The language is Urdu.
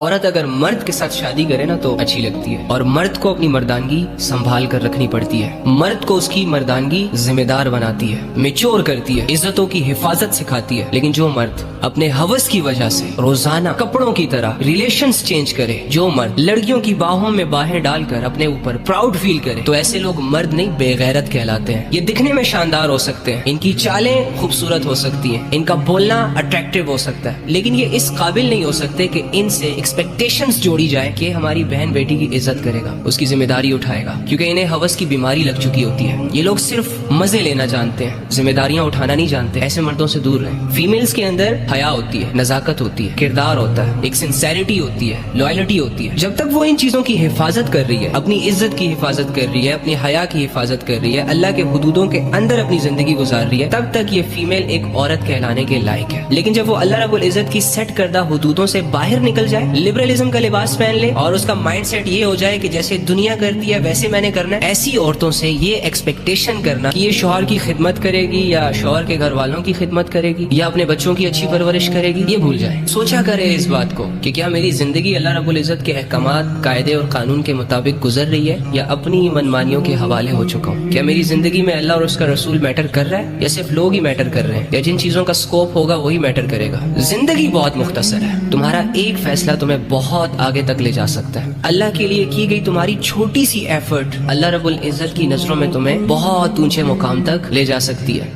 عورت اگر مرد کے ساتھ شادی کرے نا تو اچھی لگتی ہے، اور مرد کو اپنی مردانگی سنبھال کر رکھنی پڑتی ہے، مرد کو اس کی مردانگی ذمہ دار بناتی ہے، میچور کرتی ہے، عزتوں کی حفاظت سکھاتی ہے۔ لیکن جو مرد اپنے ہوس کی وجہ سے روزانہ کپڑوں کی طرح ریلیشنز چینج کرے، جو مرد لڑکیوں کی باہوں میں باہیں ڈال کر اپنے اوپر پراؤڈ فیل کرے، تو ایسے لوگ مرد نہیں بے غیرت کہلاتے ہیں۔ یہ دکھنے میں شاندار ہو سکتے ہیں، ان کی چالیں خوبصورت ہو سکتی ہیں، ان کا بولنا اٹریکٹیو ہو سکتا ہے، لیکن یہ اس قابل نہیں ہو سکتے کہ ان سے ایکسپیکٹیشنز جوڑی جائے کہ ہماری بہن بیٹی کی عزت کرے گا، اس کی ذمہ داری اٹھائے گا، کیونکہ انہیں ہوس کی بیماری لگ چکی ہوتی ہے۔ یہ لوگ صرف مزے لینا جانتے ہیں، ذمہ داریاں اٹھانا نہیں جانتے۔ ایسے مردوں سے دور رہیں۔ فیمیلز کے اندر حیا ہوتی ہے، نزاکت ہوتی ہے، کردار ہوتا ہے، ایک سنسیریٹی ہوتی ہے، لوائلٹی ہوتی ہے۔ جب تک وہ ان چیزوں کی حفاظت کر رہی ہے، اپنی عزت کی حفاظت کر رہی ہے، اپنی حیا کی حفاظت کر رہی ہے، اللہ کے حدودوں کے اندر اپنی زندگی گزار رہی ہے، تب تک یہ فیمیل ایک عورت کہلانے کے لائق ہے۔ لیکن جب وہ اللہ رب العزت کی سیٹ کردہ حدودوں سے باہر نکل جائے، لبرلزم کا لباس پہن لے اور اس کا مائنڈ سیٹ یہ ہو جائے کہ جیسے دنیا کرتی ہے ویسے میں نے کرنا ہے، ایسی عورتوں سے یہ ایکسپیکٹیشن کرنا کہ یہ شوہر کی خدمت کرے گی یا شوہر کے گھر والوں کی خدمت کرے گی یا اپنے بچوں کی اچھی پرورش کرے گی، یہ بھول جائے۔ سوچا کرے اس بات کو کہ کیا میری زندگی اللہ رب العزت کے احکامات، قاعدے اور قانون کے مطابق گزر رہی ہے یا اپنی منمانیوں کے حوالے ہو چکا ہوں؟ کیا میری زندگی میں اللہ اور اس کا رسول میٹر کر رہا ہے یا صرف لوگ ہی میٹر کر رہے ہیں، یا جن چیزوں کا سکوپ ہوگا وہی میٹر کرے گا؟ زندگی بہت مختصر ہے، تمہارا ایک فیصلہ تمہیں بہت آگے تک لے جا سکتا ہے۔ اللہ کے لیے کی گئی تمہاری چھوٹی سی ایفرٹ اللہ رب العزت کی نظروں میں تمہیں بہت اونچے مقام تک لے جا سکتی ہے۔